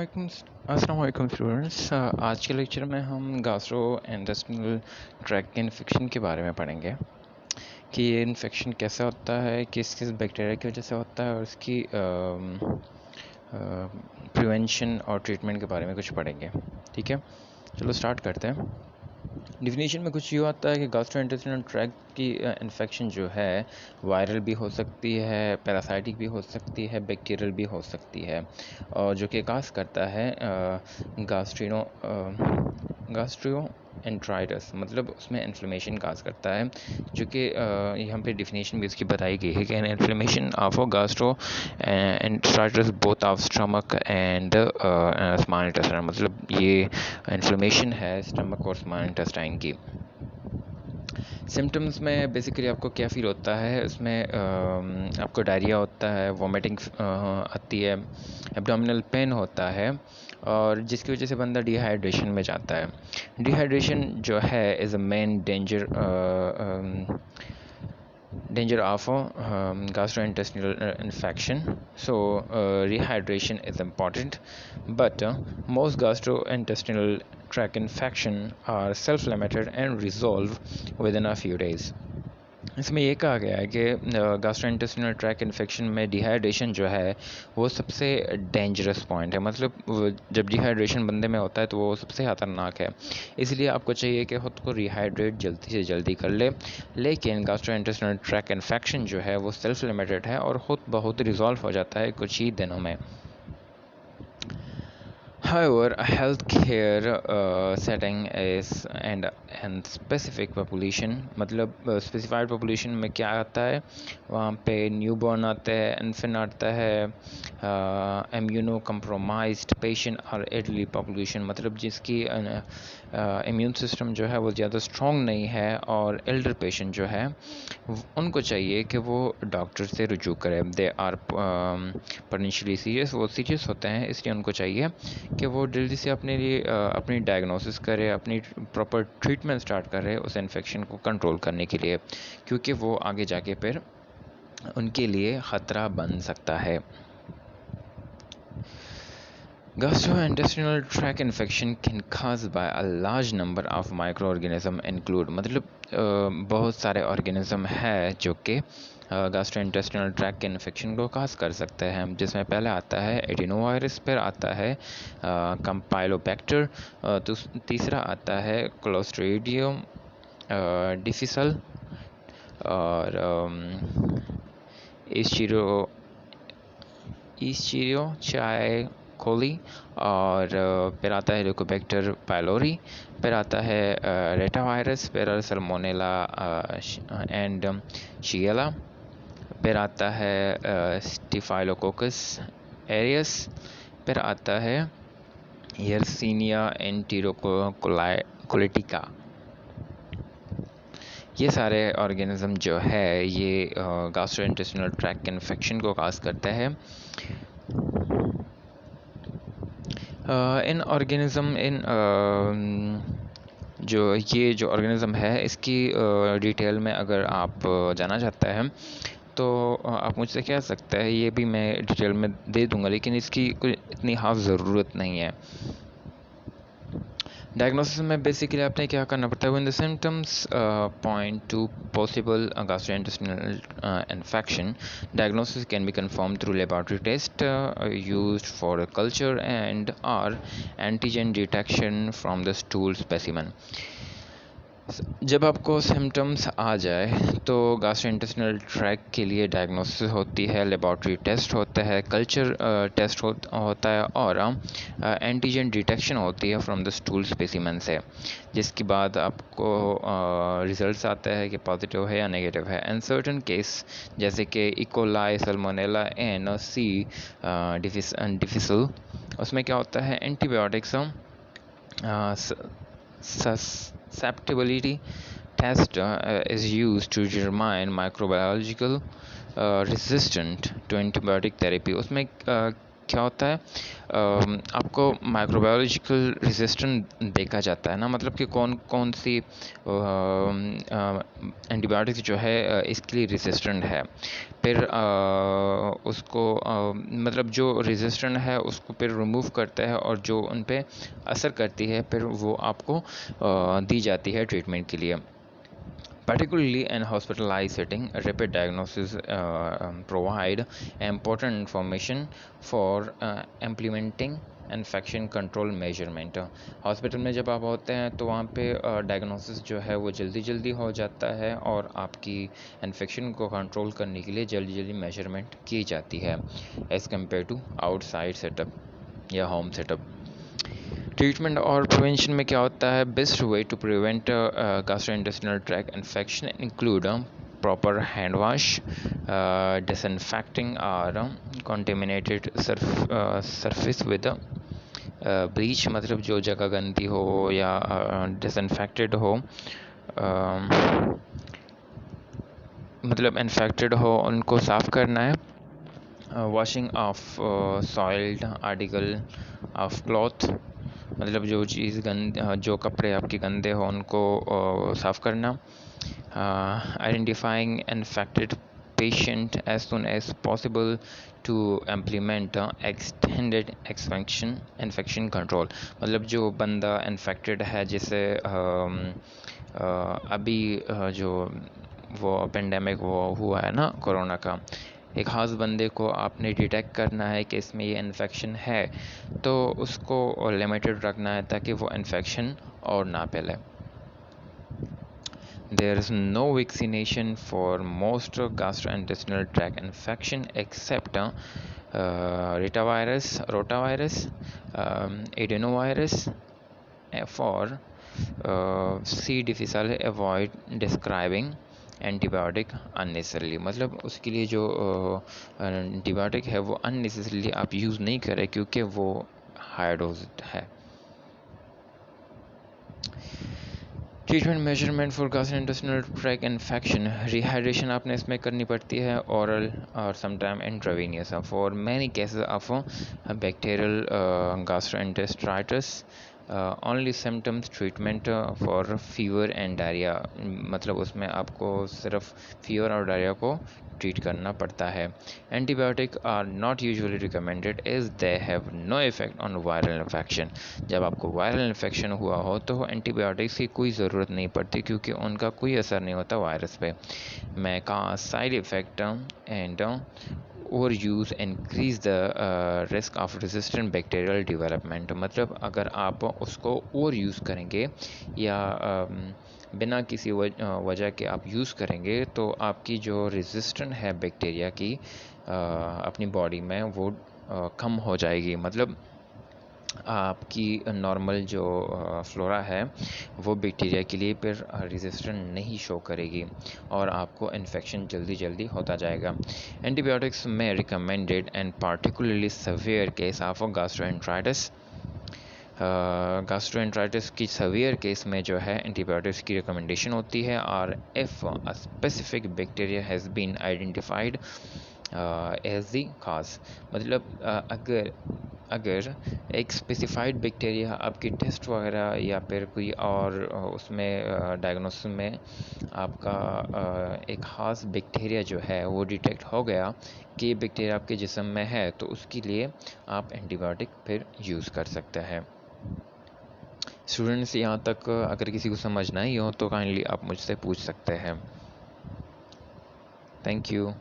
अस्सलाम वालेकुम स्टूडेंट्स। आज के लेक्चर में हम गैस्ट्रो इंटेस्टिनल ट्रैक्ट इन्फेक्शन के बारे में पढ़ेंगे कि ये इन्फेक्शन कैसा होता है, किस किस बैक्टीरिया की वजह से होता है और उसकी प्रिवेंशन और ट्रीटमेंट के बारे में कुछ पढ़ेंगे। ठीक है, चलो स्टार्ट करते हैं। डिफिनीशन में कुछ यूँ आता है कि गैस्ट्रोइंटेस्टिनल ट्रैक्ट की इन्फेक्शन जो है वायरल भी हो सकती है, पैरासाइटिक भी हो सकती है, बैक्टीरियल भी हो सकती है, और जो कि काज करता है गैस्ट्रो एंट्राइटिस, मतलब उसमें इन्फ्लेमेशन काज करता है, जो कि यहाँ पे डिफिनीशन भी इसकी बताई गई है कि an inflammation of gastroenteritis both of stomach and small intestine, मतलब ये इन्फ्लेमेशन है स्टमक और स्मॉल इंटेस्टाइन की। सिम्टम्स में बेसिकली आपको क्या फ़ील होता है, उसमें आपको डायरिया होता है, वॉमिटिंग आती है, एब्डोमिनल पेन होता है, और जिसकी वजह से बंदा डिहाइड्रेशन में जाता है। डिहाइड्रेशन जो है is a main danger of gastrointestinal infection. So rehydration is important, but most gastrointestinal tract infection are self-limited and resolve within a few days. इसमें ये कहा गया है कि गैस्ट्रोइंटेस्टिनल ट्रैक्ट इन्फेक्शन में डिहाइड्रेशन जो है वो सबसे डेंजरस पॉइंट है, मतलब जब डिहाइड्रेशन बंदे में होता है तो वो सबसे ख़तरनाक है। इसलिए आपको चाहिए कि ख़ुद को रिहाइड्रेट जल्दी से जल्दी कर ले। लेकिन गैस्ट्रोइंटेस्टिनल ट्रैक्ट इन्फेक्शन जो है वो सेल्फ लिमिटेड है और ख़ुद बहुत रिजॉल्व हो जाता है कुछ ही दिनों में। However, a healthcare setting is and specific population, मतलब specified population में क्या आता है, वहाँ पे न्यूबॉर्न आता है, इन्फेंट आता है, इम्यूनो कम्प्रोमाइज्ड पेशेंट और एल्डरली पॉपुलेशन, मतलब जिसकी इम्यून सिस्टम जो है वो ज़्यादा स्ट्रॉन्ग नहीं है, और एल्डर पेशेंट जो है उनको चाहिए कि वो डॉक्टर से रुजू करें। दे आर पोटेंशियली सीरियस, वो सीरियस होते हैं, इसलिए उनको चाहिए कि वो जल्दी से अपने लिए अपनी डायग्नोसिस करे, अपनी प्रॉपर ट्रीटमेंट स्टार्ट करे उस इन्फेक्शन को कंट्रोल करने के लिए, क्योंकि वो आगे जाके फिर उनके लिए ख़तरा बन सकता है। Gastrointestinal tract infection can caused by a large number of microorganism include, मतलब बहुत सारे ऑर्गेनिज्म है जो कि गैस्ट्रोइंटेस्टिनल ट्रैक्ट के इन्फेक्शन को काज कर सकते हैं, जिसमें पहले आता है एडिनोवायरस, फिर आता है कंपाइलोबैक्टर, तीसरा आता है क्लोस्ट्रीडियम डिफिसल और ईस्चीरियोचाई कोली, और फिर आता है हेलिकोबैक्टर पाइलोरी, फिर आता है रेटावायरस, फिर सल्मोनेला एंड शिगेला, फिर आता है स्टिफाइलोकोकस एरियस, फिर आता है यर्सीनिया एंटेरोकोलिटिका। ये सारे ऑर्गेनिज्म जो है ये गैस्ट्रोइंटेस्टिनल ट्रैक्ट इन्फेक्शन को काज करता है। इन जो ऑर्गेनिज्म है इसकी डिटेल में अगर आप जानना चाहते हैं तो आप मुझसे कह सकते हैं, ये भी मैं डिटेल में दे दूंगा, लेकिन इसकी कोई इतनी ख़ास ज़रूरत नहीं है। डायग्नोसिस में बेसिकली आपने क्या करना पड़ता है, when the symptoms point two possible gastrointestinal infection, diagnosis can be confirmed through laboratory test used for culture and or antigen detection from the stool specimen. जब आपको सिम्टम्स आ जाए तो गैस्ट्रोइंटेस्टिनल ट्रैक्ट के लिए डायग्नोसिस होती है, लेबॉर्ट्री टेस्ट होता है, कल्चर टेस्ट होता है, और एंटीजन डिटेक्शन होती है फ्रॉम द स्टूल स्पेसिमेन से, जिसके बाद आपको रिजल्ट्स आता है कि पॉजिटिव है या नेगेटिव है। इन सर्टन केस जैसे कि इकोलाई, सल्मोनेला एंड सी डिफिसल, उसमें क्या होता है, antibiotics susceptibility test is used to determine microbiological resistant to antibiotic therapy. उसमें क्या होता है, आपको माइक्रोबायोलॉजिकल रेजिस्टेंस देखा जाता है ना, मतलब कि कौन कौन सी एंटीबायोटिक्स जो है इसके लिए रेजिस्टेंट है। फिर उसको मतलब जो रेजिस्टेंट है उसको फिर रिमूव करता है और जो उन पे असर करती है फिर वो आपको दी जाती है ट्रीटमेंट के लिए। Particularly in hospitalized setting, rapid diagnosis provide important information for implementing infection control measurement. Hospital में जब आप होते हैं तो वहाँ पे डायग्नोसिस जो है वो जल्दी जल्दी हो जाता है और आपकी इन्फेक्शन को कंट्रोल करने के लिए जल्दी जल्दी मेजरमेंट की जाती है as compare to outside setup या होम सेटअप। ट्रीटमेंट और प्रिवेंशन में क्या होता है, best way to prevent gastrointestinal tract infection include proper hand wash, disinfecting और कॉन्टेमिनेटेड सरफेस विद ब्लीच, मतलब जो जगह गंदी हो या डिसइंफेक्टेड हो, मतलब इन्फेक्टेड हो उनको साफ़ करना है। Washing of soiled article of cloth, मतलब जो चीज़ जो कपड़े आपके गंदे हो उनको साफ़ करना। Identifying infected patient as soon as possible to implement extended infection control, मतलब जो बंदा इन्फेक्टेड है, जैसे अभी जो वो पेंडेमिक वो हुआ है ना कोरोना का, एक ख़ास बंदे को आपने डिटेक्ट करना है कि इसमें ये इन्फेक्शन है तो उसको लिमिटेड रखना है ताकि वो इन्फेक्शन और ना फैले। There is no vaccination for most gastrointestinal tract infection except rotavirus, adenovirus. For C difficile avoid describing antibiotic unnecessarily, मतलब उसके लिए जो एंटीबायोटिक है वो अननेसेसरली आप यूज़ नहीं करें क्योंकि वो हाई डोज है। Treatment measurement for gastrointestinal tract infection, rehydration आपने इसमें करनी पड़ती है, ओरल और sometime intravenous. For many cases of bacterial gastroenteritis only symptoms treatment for fever and diarrhoea, मतलब उसमें आपको सिर्फ फीवर और डायरिया को ट्रीट करना पड़ता है। Antibiotic are not usually recommended as they have no effect on viral infection, जब आपको वायरल इन्फेक्शन हुआ हो तो एंटीबायोटिक्स की कोई ज़रूरत नहीं पड़ती क्योंकि उनका कोई असर नहीं होता वायरस पे। मैं का side effect and over use increase the risk of resistant bacterial development, मतलब अगर आप उसको ओवर यूज़ करेंगे या बिना किसी वजह के आप यूज़ करेंगे तो आपकी जो रेजिस्टेंट है बैक्टीरिया की अपनी बॉडी में वो कम हो जाएगी, मतलब आपकी नॉर्मल जो फ्लोरा है वो बैक्टीरिया के लिए फिर रेजिस्टेंट नहीं शो करेगी और आपको इन्फेक्शन जल्दी जल्दी होता जाएगा। एंटीबायोटिक्स में recommended and particularly severe case of gastroenteritis, gastroenteritis की सवियर केस में जो है एंटीबायोटिक्स की रिकमेंडेशन होती है, और if a specific bacteria has been identified as the cause, मतलब अगर एक स्पेसिफाइड बैक्टीरिया आपकी टेस्ट वगैरह या फिर कोई और उसमें डायग्नोसिस में आपका एक ख़ास बैक्टीरिया जो है वो डिटेक्ट हो गया कि बैक्टीरिया आपके जिस्म में है तो उसके लिए आप एंटीबायोटिक फिर यूज़ कर सकते हैं। स्टूडेंट्स, यहाँ तक अगर किसी को समझ नहीं हो तो काइंडली आप मुझसे पूछ सकते हैं। Thank you.